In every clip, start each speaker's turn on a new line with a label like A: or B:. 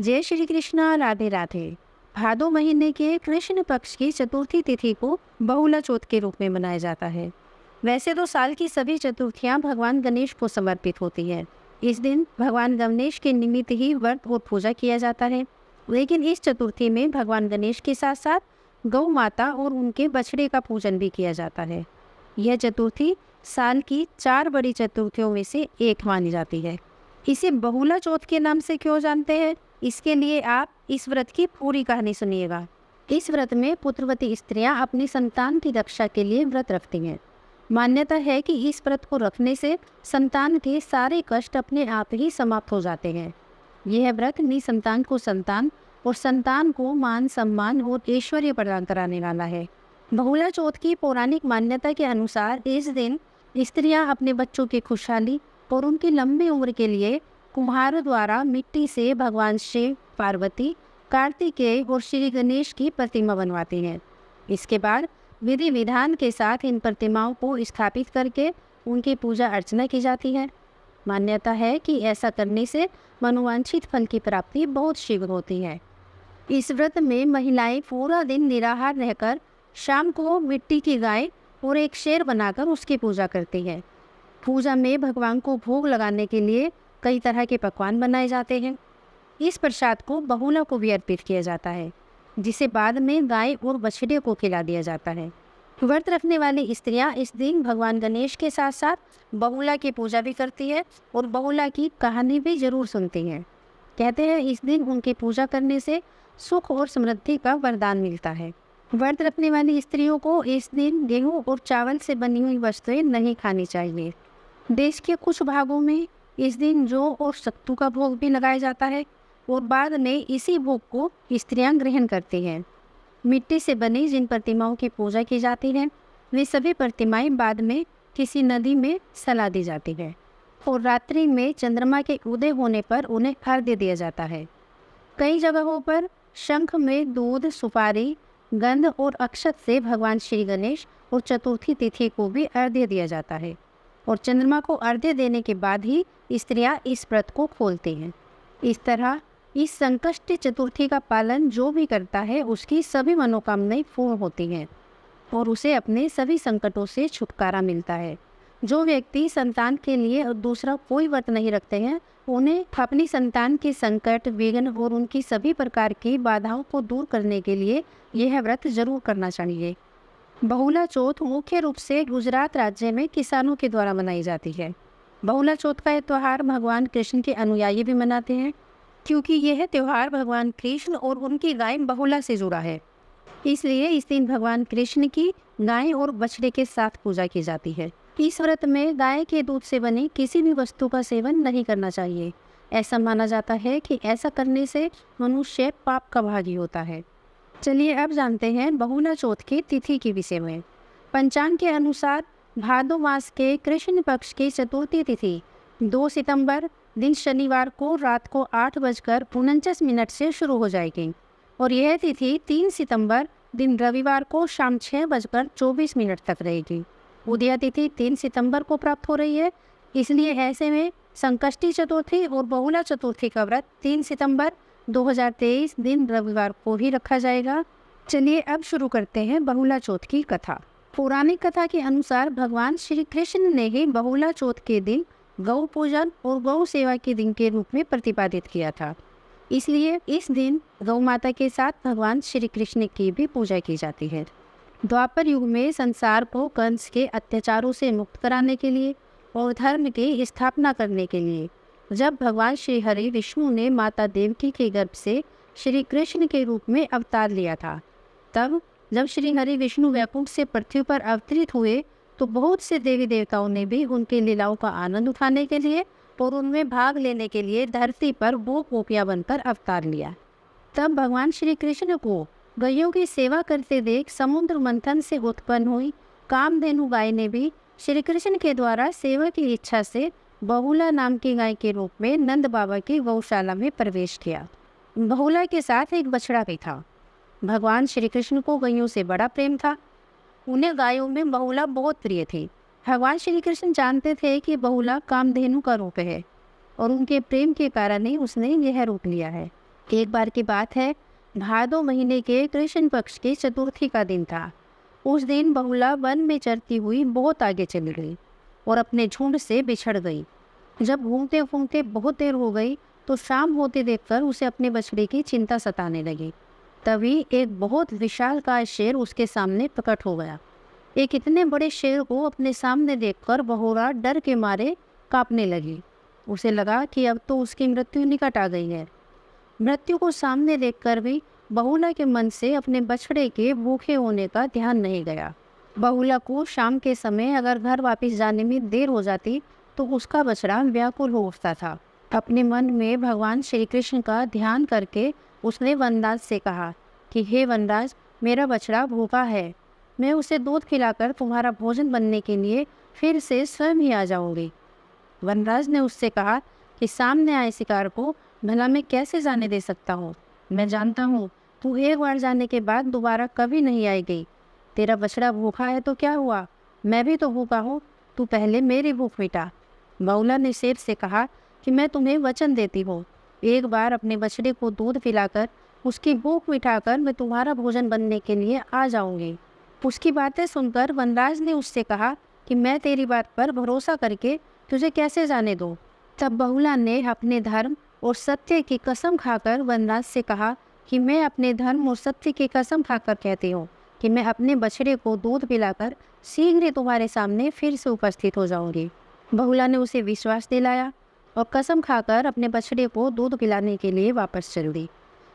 A: जय श्री कृष्णा, राधे राधे। भादो महीने के कृष्ण पक्ष की चतुर्थी तिथि को बहुला चौथ के रूप में मनाया जाता है। वैसे तो साल की सभी चतुर्थियां भगवान गणेश को समर्पित होती है। इस दिन भगवान गणेश के निमित्त ही व्रत और पूजा किया जाता है। लेकिन इस चतुर्थी में भगवान गणेश के साथ साथ गौ माता और उनके बछड़े का पूजन भी किया जाता है। यह चतुर्थी साल की 4 बड़ी चतुर्थियों में से एक मानी जाती है। इसे बहुला चौथ के नाम से क्यों जानते हैं, इसके लिए आप इस व्रत की पूरी कहानी सुनिएगा। इस व्रत में पुत्रवती स्त्रियां अपनी संतान की रक्षा के लिए व्रत रखती हैं। मान्यता है कि इस व्रत को रखने से संतान के सारे कष्ट अपने आप ही समाप्त हो जाते हैं। यह व्रत निसंतान को संतान और संतान को मान सम्मान और ऐश्वर्य प्रदान कराने वाला है। बहुला चौथ की पौराणिक मान्यता के अनुसार इस दिन स्त्रियां अपने बच्चों की खुशहाली और उनकी लंबी उम्र के लिए कुम्हार द्वारा मिट्टी से भगवान शिव, पार्वती, कार्तिकेय और श्री गणेश की प्रतिमा बनवाती हैं। इसके बाद विधि विधान के साथ इन प्रतिमाओं को स्थापित करके उनकी पूजा अर्चना की जाती है। मान्यता है कि ऐसा करने से मनोवांछित फल की प्राप्ति बहुत शीघ्र होती है। इस व्रत में महिलाएं पूरा दिन निराहार रहकर शाम को मिट्टी की गाय और एक शेर बनाकर उसकी पूजा करती है। पूजा में भगवान को भोग लगाने के लिए कई तरह के पकवान बनाए जाते हैं। इस प्रसाद को बहुला को भी अर्पित किया जाता है, जिसे बाद में गाय और बछड़े को खिला दिया जाता है। व्रत रखने वाली स्त्रियां इस दिन भगवान गणेश के साथ साथ बहुला की पूजा भी करती है और बहुला की कहानी भी जरूर सुनती हैं। कहते हैं इस दिन उनकी पूजा करने से सुख और समृद्धि का वरदान मिलता है। व्रत रखने वाली स्त्रियों को इस दिन गेहूं और चावल से बनी हुई वस्तुएं नहीं खानी चाहिए। देश के कुछ भागों में इस दिन जौ और सत्तू का भोग भी लगाया जाता है और बाद में इसी भोग को स्त्रियां ग्रहण करती हैं। मिट्टी से बनी जिन प्रतिमाओं की पूजा की जाती है वे सभी प्रतिमाएं बाद में किसी नदी में सला दी जाती है और रात्रि में चंद्रमा के उदय होने पर उन्हें अर्घ्य दिया जाता है। कई जगहों पर शंख में दूध, सुपारी, गंध और अक्षत से भगवान श्री गणेश और चतुर्थी तिथि को भी अर्घ्य दिया जाता है और चंद्रमा को अर्घ्य देने के बाद ही स्त्रियां इस व्रत को खोलती हैं। इस तरह इस संकष्टी चतुर्थी का पालन जो भी करता है उसकी सभी मनोकामनाएं पूर्ण होती हैं और उसे अपने सभी संकटों से छुटकारा मिलता है। जो व्यक्ति संतान के लिए दूसरा कोई व्रत नहीं रखते हैं उन्हें अपनी संतान के संकट, विघ्न और उनकी सभी प्रकार की बाधाओं को दूर करने के लिए यह व्रत जरूर करना चाहिए। बहुला चौथ मुख्य रूप से गुजरात राज्य में किसानों के द्वारा मनाई जाती है। बहुला चौथ का यह त्यौहार भगवान कृष्ण के अनुयायी भी मनाते हैं, क्योंकि यह त्यौहार भगवान कृष्ण और उनकी गाय बहुला से जुड़ा है। इसलिए इस दिन भगवान कृष्ण की गाय और बछड़े के साथ पूजा की जाती है। इस व्रत में गाय के दूध से बनी किसी भी वस्तु का सेवन नहीं करना चाहिए। ऐसा माना जाता है कि ऐसा करने से मनुष्य पाप का भागी होता है। चलिए अब जानते हैं बहुला चौथ की तिथि के विषय में। पंचांग के अनुसार भादो मास के कृष्ण पक्ष की चतुर्थी तिथि 2 सितंबर दिन शनिवार को रात को 8:49 से शुरू हो जाएगी और यह तिथि 3 सितंबर दिन रविवार को शाम 6:24 तक रहेगी। उदया तिथि 3 सितंबर को प्राप्त हो रही है, इसलिए ऐसे में संकष्टी चतुर्थी और बहुला चतुर्थी का व्रत 3 सितंबर 2023 दिन रविवार को ही रखा जाएगा। चलिए अब शुरू करते हैं बहुला चौथ की कथा। पौराणिक कथा के अनुसार भगवान श्री कृष्ण ने ही बहुला चौथ के दिन गौ पूजन और गौ सेवा के दिन के रूप में प्रतिपादित किया था। इसलिए इस दिन गौ माता के साथ भगवान श्री कृष्ण की भी पूजा की जाती है। द्वापर युग में संसार को कंस के अत्याचारों से मुक्त कराने के लिए और धर्म की स्थापना करने के लिए जब भगवान श्री हरि विष्णु ने माता देवकी के गर्भ से श्री कृष्ण के रूप में अवतार लिया था, तब जब श्री हरि विष्णु वैकुंठ से पृथ्वी पर अवतरित हुए तो बहुत से देवी देवताओं ने भी उनके लीलाओं का आनंद उठाने के लिए और उनमें भाग लेने के लिए धरती पर वो गोपियां बनकर अवतार लिया। तब भगवान श्री कृष्ण को गैयों की सेवा करते देख समुद्र मंथन से उत्पन्न हुई कामधेनु गाय ने भी श्री कृष्ण के द्वारा सेवा की इच्छा से बहुला नाम की गाय के रूप में नंद बाबा की गौशाला में प्रवेश किया। बहुला के साथ एक बछड़ा भी था। भगवान श्री कृष्ण को गैयों से बड़ा प्रेम था। उन्हें गायों में बहुला बहुत प्रिय थी। भगवान श्री कृष्ण जानते थे कि बहुला कामधेनु का रूप है और उनके प्रेम के कारण ही उसने यह रूप लिया है। एक बार की बात है, भादो महीने के कृष्ण पक्ष की चतुर्थी का दिन था। उस दिन बहुला वन में चरती हुई बहुत आगे चली गई और अपने झुंड से बिछड़ गई। जब घूमते घूमते बहुत देर हो गई तो शाम होते देखकर उसे अपने बछड़े की चिंता सताने लगी। तभी एक बहुत विशालकाय शेर उसके सामने प्रकट हो गया। एक इतने बड़े शेर को अपने सामने देखकर बहुरा डर के मारे कांपने लगी। उसे लगा कि अब तो उसकी मृत्यु निकट आ गई है। मृत्यु को सामने देखकर भी बहुला के मन से अपने बछड़े के भूखे होने का ध्यान नहीं गया। बहुला को शाम के समय अगर घर वापस जाने में देर हो जाती तो उसका बछड़ा व्याकुल हो उठता था। अपने मन में भगवान श्री कृष्ण का ध्यान करके उसने वनराज से कहा कि हे वनराज, मेरा बछड़ा भूखा है, मैं उसे दूध खिलाकर तुम्हारा भोजन बनने के लिए फिर से स्वयं ही आ जाऊंगी। वनराज ने उससे कहा कि सामने आए शिकार को भला मैं कैसे जाने दे सकता हूँ। मैं जानता हूँ तू एक बार जाने के बाद दोबारा कभी नहीं आएगी। तेरा बछड़ा भूखा है तो क्या हुआ, मैं भी तो भूखा हूँ, तू पहले मेरी भूख मिटा। बहुला ने शेर से कहा कि मैं तुम्हें वचन देती हूँ, एक बार अपने बछड़े को दूध पिलाकर उसकी भूख मिटाकर मैं तुम्हारा भोजन बनने के लिए आ जाऊंगी। उसकी बातें सुनकर वनराज ने उससे कहा कि मैं तेरी बात पर भरोसा करके तुझे कैसे जाने दूँ। तब बहुला ने अपने धर्म और सत्य की कसम खाकर वनराज से कहा कि मैं अपने धर्म और सत्य की कसम खाकर कहती हूँ कि मैं अपने बछड़े को दूध पिलाकर शीघ्र ही तुम्हारे सामने फिर से उपस्थित हो जाऊंगी। बहुला ने उसे विश्वास दिलाया और कसम खाकर अपने बछड़े को दूध पिलाने के लिए वापस चल दी।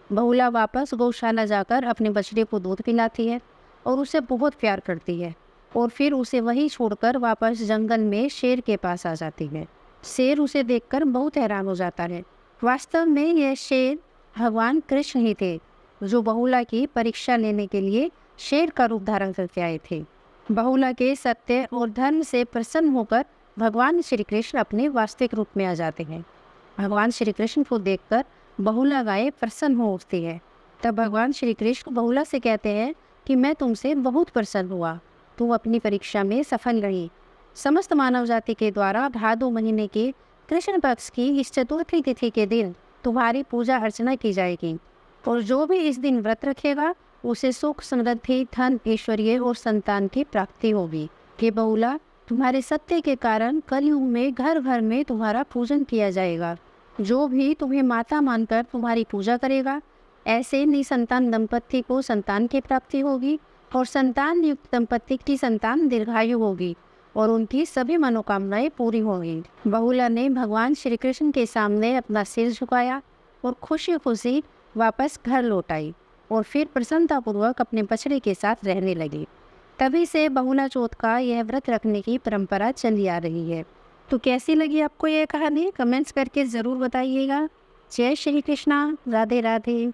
A: बहुला वापस गौशाला जाकर अपने बछड़े को दूध पिलाती है और उसे बहुत प्यार करती है और फिर उसे वहीं छोड़कर वापस जंगल में शेर के पास आ जाती है। शेर उसे देखकर बहुत हैरान हो जाता है। वास्तव में यह शेर भगवान कृष्ण ही थे, जो बहुला की परीक्षा लेने के लिए शेर का रूप धारण करके आए थे। बहुला के सत्य और धर्म से प्रसन्न होकर भगवान श्री कृष्ण अपने वास्तविक रूप में आ जाते हैं। भगवान श्री कृष्ण को देखकर बहुला गाय प्रसन्न हो उठती है। तब भगवान श्री कृष्ण बहुला से कहते हैं कि मैं तुमसे बहुत प्रसन्न हुआ, तुम अपनी परीक्षा में सफल रही। समस्त मानव जाति के द्वारा भादो महीने के कृष्ण पक्ष की इस चतुर्थी तिथि के दिन तुम्हारी पूजा अर्चना की जाएगी और जो भी इस दिन व्रत रखेगा उसे सुख, समृद्धि, धन, ऐश्वर्य और संतान की प्राप्ति होगी। हे बहुला, तुम्हारे सत्य के कारण कलयुग में घर घर में तुम्हारा पूजन किया जाएगा। जो भी तुम्हें माता मानकर तुम्हारी पूजा करेगा, ऐसे निसंतान दंपत्ति को संतान की प्राप्ति होगी और संतान युक्त दंपत्ति की संतान दीर्घायु होगी और उनकी सभी मनोकामनाएं पूरी होंगी। बहुला ने भगवान श्री कृष्ण के सामने अपना सिर झुकाया और खुशी खुशी वापस घर लौट आई और फिर प्रसन्नतापूर्वक अपने बछड़े के साथ रहने लगी। तभी से बहुला चौथ का यह व्रत रखने की परंपरा चली आ रही है। तो कैसी लगी आपको यह कहानी, कमेंट्स करके ज़रूर बताइएगा। जय श्री कृष्णा, राधे राधे।